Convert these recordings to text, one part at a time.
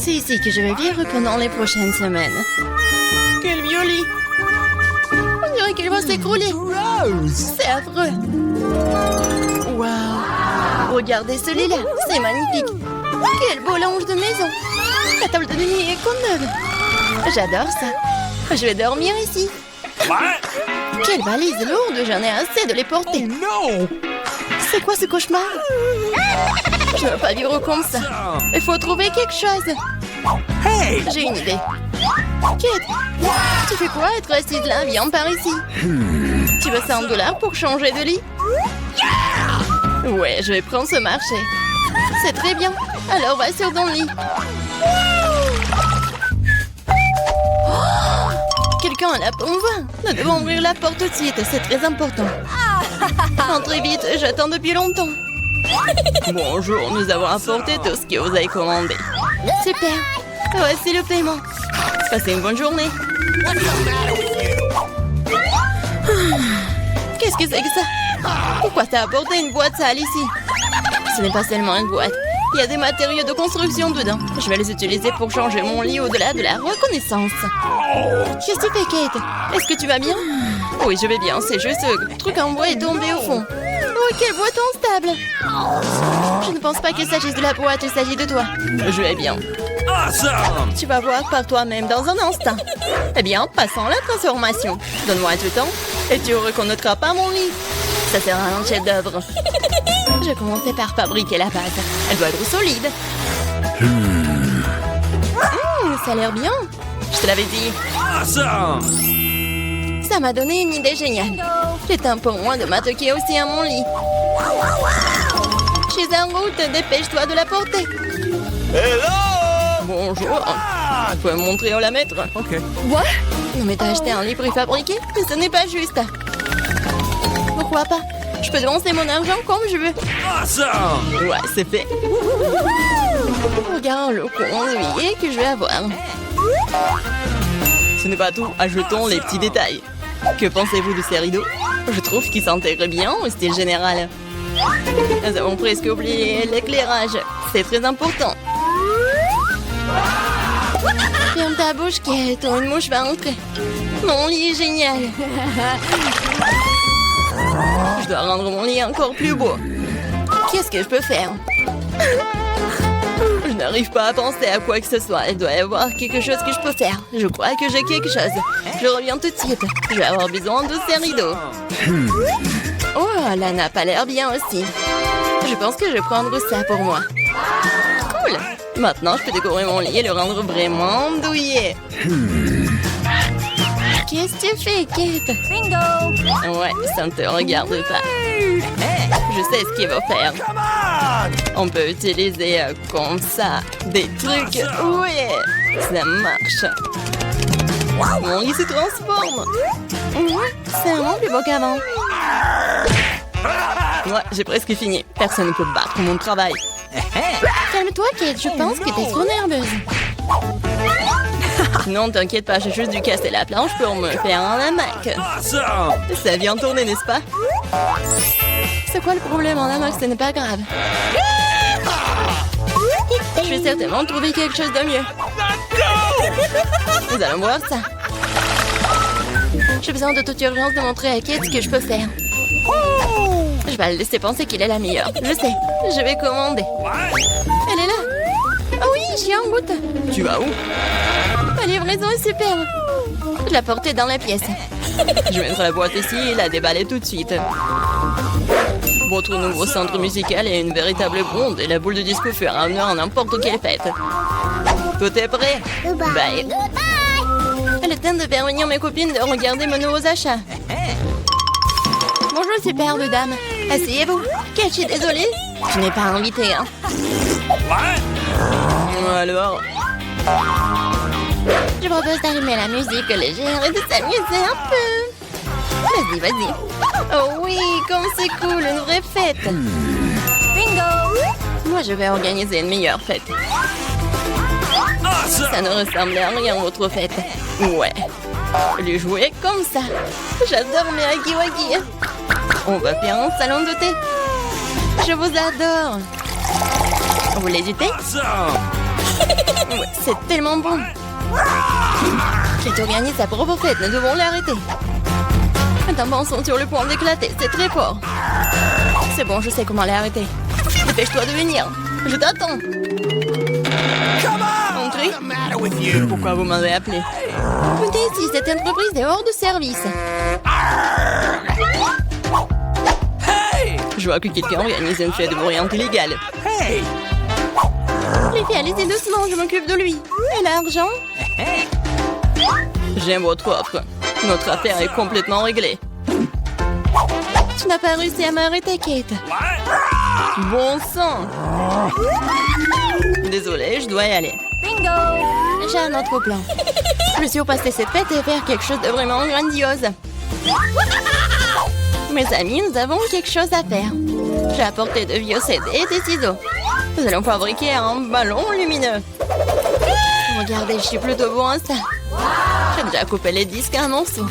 C'est ici que je vais vivre pendant les prochaines semaines. Quel vieux lit! On dirait qu'il va s'écrouler. C'est affreux. Waouh! Regardez ce lit-là, c'est magnifique. Quel beau linge de maison. La table de nuit est comme neuve. J'adore ça. Je vais dormir ici. Quelle valise lourde, j'en ai assez de les porter. No! C'est quoi ce cauchemar? Je ne veux pas vivre comme ça. Il faut trouver quelque chose. Hey! J'ai une idée. Kate, tu fais quoi être assise là? Viens par ici. Tu veux $100 pour changer de lit? Ouais, je vais prendre ce marché. C'est très bien. Alors va sur ton lit. Quelqu'un a la pompe. Nous devons ouvrir la porte tout de suite, c'est très important. Entrez vite, j'attends depuis longtemps. Bonjour, nous avons apporté tout ce que vous avez commandé. Super, voici le paiement. Passez une bonne journée. Qu'est-ce que c'est que ça? Pourquoi t'as apporté une boîte sale ici? Ce n'est pas seulement une boîte. Il y a des matériaux de construction dedans. Je vais les utiliser pour changer mon lit au-delà de la reconnaissance. Qu'est-ce que tu fais, Kate? Est-ce que tu vas bien? Oui, je vais bien. C'est juste ce truc en bois est tombé au fond. Oh, quelle boîte instable! Je ne pense pas qu'il s'agisse de la boîte, il s'agit de toi. Je vais bien. Awesome! Tu vas voir par toi-même dans un instant. Eh bien, passons à la transformation. Donne-moi du temps et tu reconnaîtras pas mon lit. Ça sera un chef-d'œuvre. Je vais commencer par fabriquer la base. Elle doit être solide. Ça a l'air bien. Je te l'avais dit. Awesome! Ça m'a donné une idée géniale. C'est temps pour moi de m'attaquer aussi à mon lit. Je suis en route, dépêche-toi de la porter. Hello! Bonjour. Tu peux me montrer où la mettre? OK. Quoi? Non mais t'as acheté un lit préfabriqué? Mais ce n'est pas juste. Pourquoi pas? Je peux dépenser mon argent comme je veux. Awesome! Ouais, c'est fait. Regarde le conduit que je vais avoir. Ce n'est pas tout, ajoutons les petits détails. Que pensez-vous de ces rideaux? Je trouve qu'ils s'intègrent bien au style général. Nous avons presque oublié l'éclairage. C'est très important. Ferme ta bouche, Kate, une mouche va entrer. Mon lit est génial. Je dois rendre mon lit encore plus beau. Qu'est-ce que je peux faire? Je n'arrive pas à penser à quoi que ce soit. Il doit y avoir quelque chose que je peux faire. Je crois que j'ai quelque chose. Je reviens tout de suite. Je vais avoir besoin de ces rideaux. Oh, la nappe a l'air bien aussi. Je pense que je vais prendre ça pour moi. Cool. Maintenant, je peux décorer mon lit et le rendre vraiment douillet. Qu'est-ce que tu fais, Kate? Bingo! Ouais, ça ne te regarde pas. Je sais ce qu'il va faire. Come on! On peut utiliser comme ça des trucs. Ouais, ça marche. Mon lit se transforme. Ouais, c'est vraiment plus beau qu'avant. Ouais, j'ai presque fini. Personne ne peut battre mon travail. Calme-toi, Kate. Je pense que t'es trop nerveuse. Non, t'inquiète pas, j'ai juste dû casser la planche pour me faire un hamac. Awesome! Ça vient tourner, n'est-ce pas? C'est quoi le problème en hamac? Ce n'est pas grave. Je vais certainement trouver quelque chose de mieux. Nous allons voir ça. J'ai besoin de toute urgence de montrer à Kate ce que je peux faire. Je vais le laisser penser qu'il est la meilleure. Je sais, je vais commander. Elle est là. Ah oui, j'y ai un goût. Tu vas où? La livraison est superbe. Je la portais dans la pièce. Je mettrai la boîte ici et la déballer tout de suite. Votre nouveau centre musical est une véritable bombe et la boule de disco fera honneur à n'importe quelle fête. Tout est prêt? Bye. Elle est temps de faire venir mes copines de regarder mes nouveaux achats. Bonjour, superbe dame. Asseyez-vous. Je suis désolée. Je n'ai pas invité, hein. Alors? Je propose d'allumer la musique légère et de s'amuser un peu. Vas-y, vas-y. Oh oui, comme c'est cool, une vraie fête. Bingo! Moi, je vais organiser une meilleure fête. Ça ne ressemble à rien, votre fête. Ouais. Les jouets comme ça. J'adore mes Vous l'hésitez? Awesome! Ouais, c'est tellement bon. Kate organise sa propre fête, nous devons l'arrêter. Les tampons sont sur le point d'éclater, c'est très fort. C'est bon, je sais comment l'arrêter. Dépêche-toi de venir. Je t'attends. Entrez. What's the matter with you? Pourquoi vous m'avez appelé? Écoutez, si cette entreprise est hors de service. Hey! Je vois que quelqu'un organise une fête bruyante illégale. Hey! Les filles, allez-y doucement, je m'occupe de lui. Et l'argent? Hey! J'aime votre offre. Notre affaire est complètement réglée. Tu n'as pas réussi à m'arrêter, Kate. What? Bon sang. Désolée, je dois y aller. Bingo! J'ai un autre plan. Je veux surpasser cette fête et faire quelque chose de vraiment grandiose. Mes amis, nous avons quelque chose à faire. J'ai apporté de vieux CD et des ciseaux. Nous allons fabriquer un ballon lumineux. Regardez, je suis plutôt bon à ça. J'ai déjà coupé les disques en morceaux.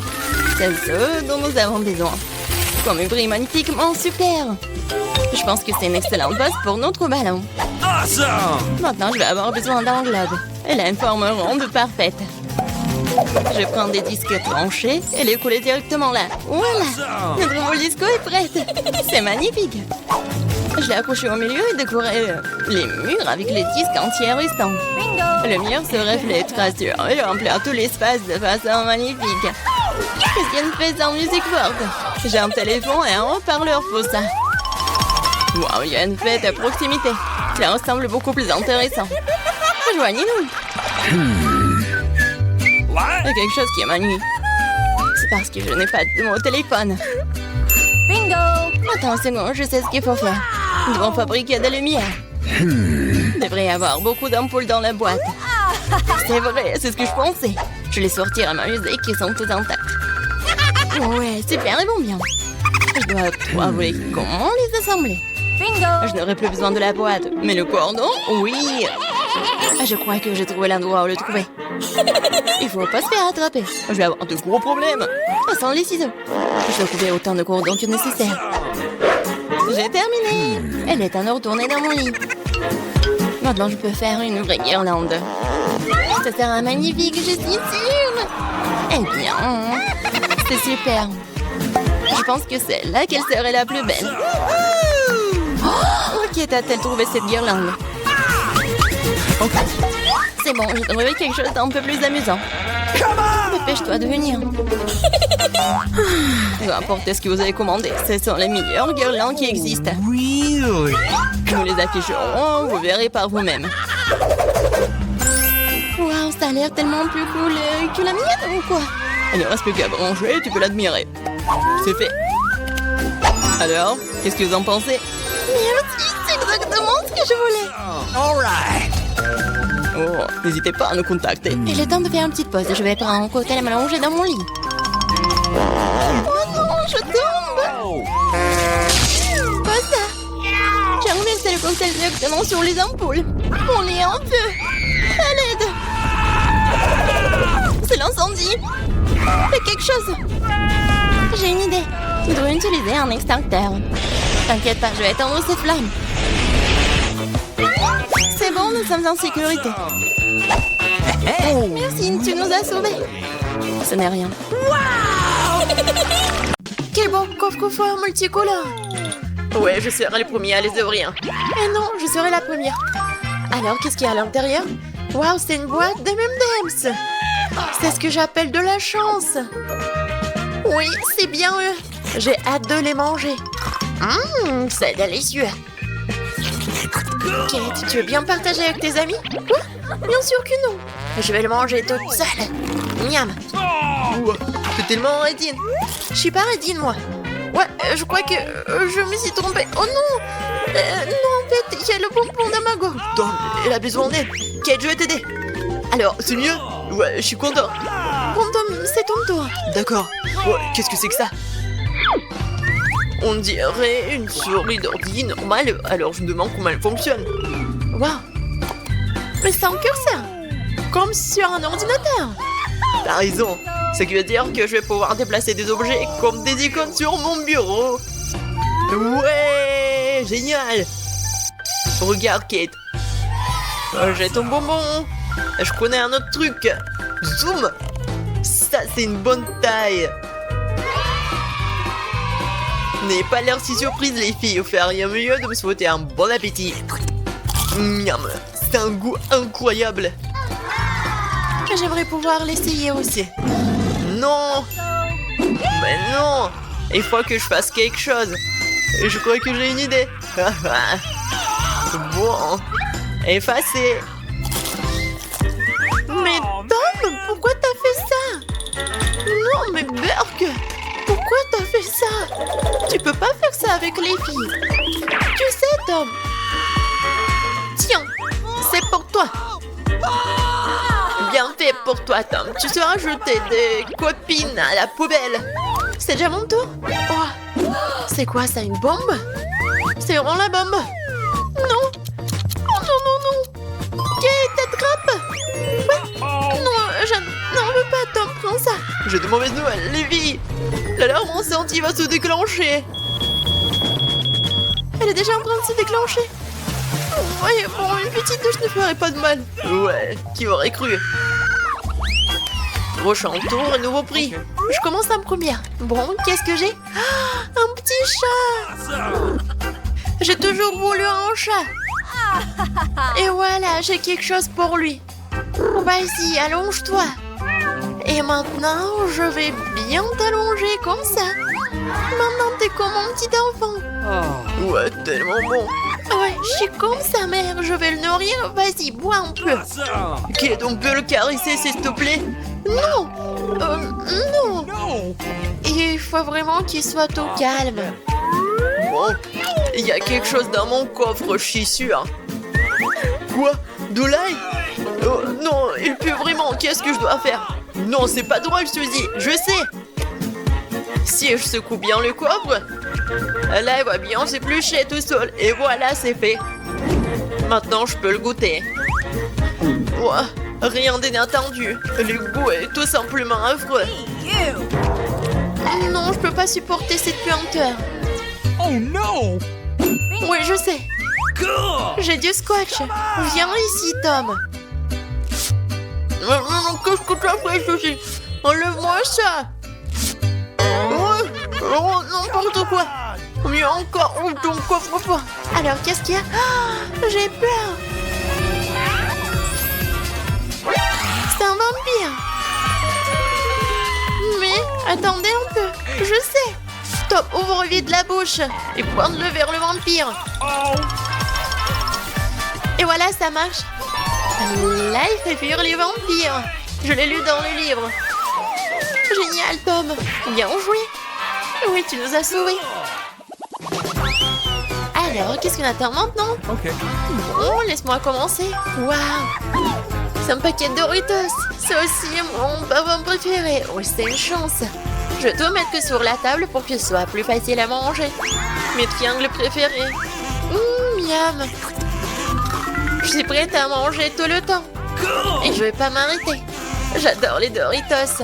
C'est ce dont nous avons besoin. Comme il brille magnifiquement, super. Je pense que c'est une excellente base pour notre ballon. Awesome! Maintenant, je vais avoir besoin d'un globe. Elle a une forme ronde parfaite. Je prends des disques tranchés et les coller directement là. Voilà! Notre boule disco est prête. C'est magnifique. Je l'ai accroché au milieu et décoré les murs avec les disques entiers restants. Le mur se reflètera sur et remplit tout l'espace de façon magnifique. Qu'est-ce qu'il y a de fait sans musique forte? J'ai un téléphone et un haut-parleur pour ça. Wow, il y a une fête à proximité. Cela ressemble beaucoup plus intéressant. Rejoignez-nous. Il y a quelque chose qui m'ennuie. C'est parce que je n'ai pas de mon téléphone. Bingo! Attends une seconde, je sais ce qu'il faut faire. Nous devons fabriquer de la lumière. Il devrait y avoir beaucoup d'ampoules dans la boîte. C'est vrai, c'est ce que je pensais. Je vais les sortir à m'amuser qui sont toutes intactes. Ouais, super, ils vont bien. Je dois tout avouer comment les assembler. Bingo! Je n'aurai plus besoin de la boîte. Mais le cordon, oui. Je crois que j'ai trouvé l'endroit où le trouver. Il faut pas se faire attraper. Je vais avoir de gros problèmes. Sans les ciseaux. Je dois couper autant de cordons que nécessaire. J'ai terminé. Elle est à nous retourner dans mon lit. Maintenant, je peux faire une vraie guirlande. Ça sera magnifique, je suis sûre. Eh bien, c'est super. Je pense que c'est là qu'elle serait la plus belle. Oh, qui a-t-elle trouvé cette guirlande? C'est bon, j'ai trouvé quelque chose d'un peu plus amusant. Dépêche-toi de venir. Peu importe ce que vous avez commandé, ce sont les meilleures guirlandes qui existent. Really? Nous les afficherons, vous verrez par vous-même. Waouh, ça a l'air tellement plus cool que la mienne ou quoi? Il ne reste plus qu'à brancher, tu peux l'admirer. C'est fait. Alors, qu'est-ce que vous en pensez? Merci, c'est exactement ce que je voulais. Alright! Oh, n'hésitez pas à nous contacter. Il est temps de faire une petite pause. Je vais prendre un cocktail à m'allonger dans mon lit. Oh non, je tombe! Pas ça! J'ai renversé le cocktail directement sur les ampoules. On est en feu! À l'aide! C'est l'incendie! Fais quelque chose! J'ai une idée. Nous devons utiliser un extincteur. T'inquiète pas, je vais éteindre cette flamme. C'est bon, nous sommes en sécurité. Oh, merci, tu nous as sauvés. Ce n'est rien. Wow! Quel beau coffre-fort multicolore. Ouais, je serai le premier à les ouvrir. Et non, je serai la première. Alors, qu'est-ce qu'il y a à l'intérieur? Waouh, c'est une boîte de M&M's. C'est ce que j'appelle de la chance. Oui, c'est bien eux. J'ai hâte de les manger. C'est délicieux. Kate, tu veux bien partager avec tes amis? Quoi? Bien sûr que non. Je vais le manger toute seule. Miam. C'est tellement rédine. Je suis pas rédine, moi. Ouais, je crois que je me suis trompée. Oh non! Non, en fait, il y a le bonbon dans ma gorge. Attends, elle a besoin d'aide. Kate, je vais t'aider. Alors, c'est mieux? Ouais, je suis content. Content, c'est ton tour. D'accord. Ouais, qu'est-ce que c'est que ça? On dirait une souris d'ordi normale, alors je me demande comment elle fonctionne. Waouh! Mais c'est un curseur! Comme sur un ordinateur! T'as raison! Ce qui veut dire que je vais pouvoir déplacer des objets comme des icônes sur mon bureau! Ouais! Génial! Regarde, Kate! J'ai ton bonbon. Je connais un autre truc. Zoom. Ça, c'est une bonne taille. N'ayez pas l'air si surprise, les filles. Vous feriez mieux de me souhaiter un bon appétit. Miam. C'est un goût incroyable. J'aimerais pouvoir l'essayer aussi. Non. Mais non. Il faut que je fasse quelque chose. Et je crois que j'ai une idée. Bon. Effacé. Mais Tom, pourquoi t'as fait ça? Non, mais Burke, pourquoi t'as fait ça? Tu peux pas faire ça avec les filles. Tu sais, Tom. Tiens, c'est pour toi. Bien fait pour toi, Tom. Tu seras jeté des copines à la poubelle. C'est déjà mon tour? Oh, c'est quoi ça, une bombe? C'est vraiment la bombe? Non. Oh, non, non, non. Ok, t'attrapes. Quoi? Non, je n'en veux pas, Tom, prends ça. J'ai de mauvaises nouvelles, les filles. L'alarme incendie va se déclencher. Elle est déjà en train de se déclencher. Ouais, bon, une petite douche ne ferait pas de mal. Ouais, qui aurait cru? Prochain tour, nouveau prix. Je commence à me première. Bon, qu'est-ce que j'ai? Ah, un petit chat. J'ai toujours voulu un chat. Et voilà, j'ai quelque chose pour lui. Vas-y, allonge-toi. Et maintenant, je vais bien t'allonger comme ça. Maintenant, t'es comme mon petit enfant. Ouais, tellement bon. Ouais, je suis comme sa mère. Je vais le nourrir. Vas-y, bois un peu. Ok, donc peut le caresser, s'il te plaît? Non. Non. Il faut vraiment qu'il soit au calme. Bon, il y a quelque chose dans mon coffre, je suis sûre. Quoi? De l'ail? Oh, non, il pue vraiment. Qu'est-ce que je dois faire? Non, c'est pas drôle, Suzy. Je sais. Si je secoue bien le coffre, là, il va bien s'éplucher tout seul. Et voilà, c'est fait. Maintenant, je peux le goûter. Ouah, rien d'inattendu. Le goût est tout simplement affreux. Non, je peux pas supporter cette puanteur. Oh no! Oui, je sais. J'ai du scotch. Viens ici, Tom. Qu'est-ce que tu as fait, Suzy? Enlève-moi ça. Oh, n'importe quoi. Mieux encore, ouvre ton coffre-fort. Alors, qu'est-ce qu'il y a? Ah, j'ai peur. C'est un vampire. Mais, attendez un peu. Je sais. Stop, ouvre vite la bouche et pointe-le vers le vampire. Et voilà, ça marche. Là, il fait fuir les vampires. Je l'ai lu dans le livre. Génial, Tom. Bien joué. Oui, tu nous as sauvés. Alors, qu'est-ce qu'on attend maintenant? Bon, laisse-moi commencer. Waouh! C'est un paquet de Doritos. C'est aussi mon bonbon préféré. Oui, c'est une chance. Je dois mettre que sur la table pour que ce soit plus facile à manger. Mes triangles préférés. Miam! Je suis prête à manger tout le temps. Et je vais pas m'arrêter. J'adore les Doritos.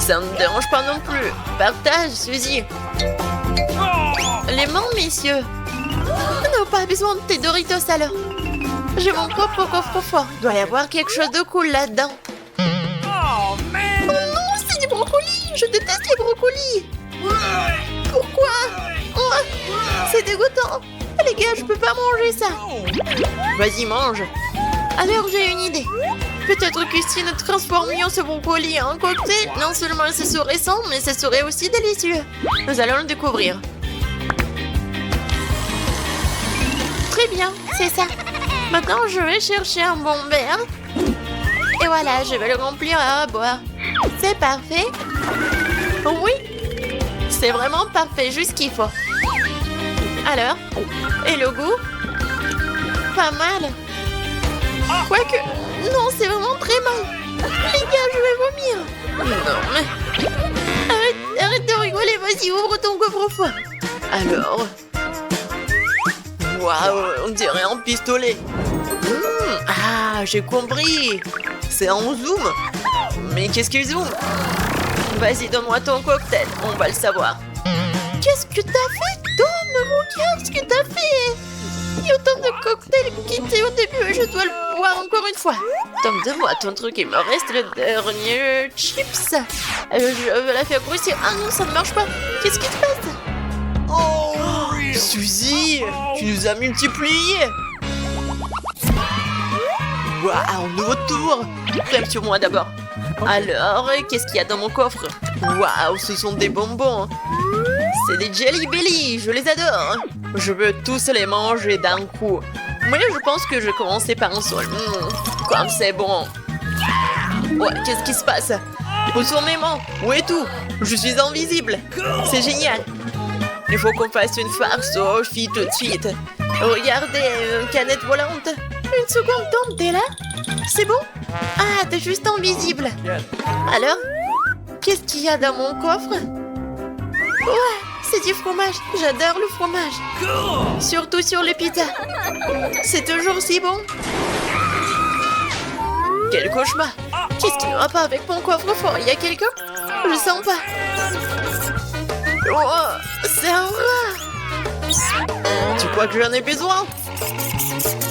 Ça ne me dérange pas non plus. Partage, Suzy. Les mains, messieurs. Non, pas besoin de tes Doritos alors. J'ai mon propre coffre-fort. Il doit y avoir quelque chose de cool là-dedans. Oh non, c'est du brocoli. Je déteste les brocolis. Pourquoi? Oh, c'est dégoûtant. Les gars, je peux pas manger ça. Vas-y, mange. Alors, j'ai une idée. Peut-être que si nous transformions ce brocoli en cocktail, non seulement ce serait sain, mais ce serait aussi délicieux. Nous allons le découvrir. Très bien, c'est ça. Maintenant, je vais chercher un bon verre. Et voilà, je vais le remplir à boire. C'est parfait. Oui, c'est vraiment parfait, juste ce qu'il faut. Alors, et le goût? Pas mal. Quoique, non, c'est vraiment très mal. Les gars, je vais vomir. Non, mais... Arrête de rigoler, vas-y, ouvre ton coffre-fort. Alors... Waouh, on dirait un pistolet. Ah, j'ai compris. C'est un zoom. Mais qu'est-ce qu'il zoome? Vas-y, donne-moi ton cocktail, on va le savoir. Qu'est-ce que t'as fait, Tom? Regarde ce que t'as fait. Il y a autant de cocktails quittés au début et je dois le boire encore une fois. Tom, donne-moi ton truc, il me reste le dernier chips. Je veux la faire grossir. Ah non, ça ne marche pas. Qu'est-ce qui se passe? Oh, Suzy, tu nous as multipliés. Waouh, nouveau tour. Crème sur moi d'abord. Alors, qu'est-ce qu'il y a dans mon coffre? Waouh, ce sont des bonbons. C'est des Jelly Belly, je les adore. Je veux tous les manger d'un coup. Moi, je pense que je vais commencer par un seul. Comme c'est bon. Ouais, qu'est-ce qui se passe? Retournement, où est tout? Je suis invisible. C'est génial. Il faut qu'on fasse une farce aux filles tout de suite. Regardez, une canette volante. Une seconde, Tom, t'es là? C'est bon? Ah, t'es juste invisible. Alors? Qu'est-ce qu'il y a dans mon coffre? Ouais, c'est du fromage. J'adore le fromage. Surtout sur les pizzas. C'est toujours si bon. Quel cauchemar. Qu'est-ce qui ne va pas avec mon coffre-fort? Il y a quelqu'un? Je sens pas. Oh, c'est un rat. Tu crois que j'en ai besoin?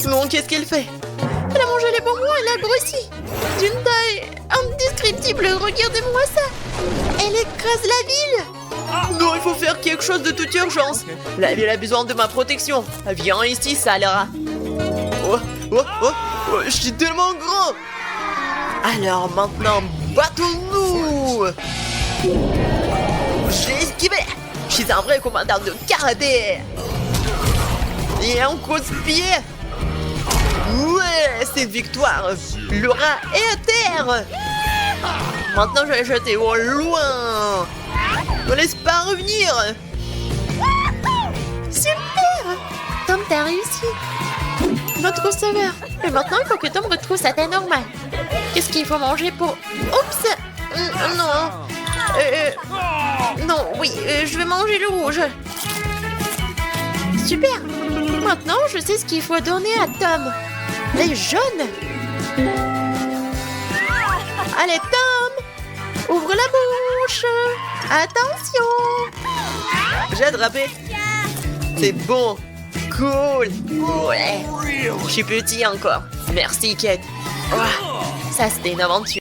Non, qu'est-ce qu'elle fait? Elle a mangé les bonbons, elle a grossi. D'une taille indescriptible, regardez-moi ça. Elle écrase la ville. Non, il faut faire quelque chose de toute urgence. La ville a besoin de ma protection. Viens ici, Salera. Oh, oh, oh, oh, je suis tellement grand. Alors maintenant, battons-nous. J'ai esquivé. Je suis un vrai commandant de karaté. Et un coup de pied. Ouais, c'est une victoire. Le rat est à terre. Maintenant, je vais le jeter au loin. Ne laisse pas revenir. Super. Tom, t'as réussi. Notre sauveur. Et maintenant, il faut que Tom retrouve sa taille normale. Qu'est-ce qu'il faut manger pour... Oups. Non. Non, oui, je vais manger le rouge. Super. Maintenant, je sais ce qu'il faut donner à Tom. Les jaunes. Allez, Tom. Ouvre la bouche. Attention. J'ai attrapé. C'est bon. Cool. Ouais. Je suis petit encore. Merci, Kate. Oh, ça, c'était une aventure.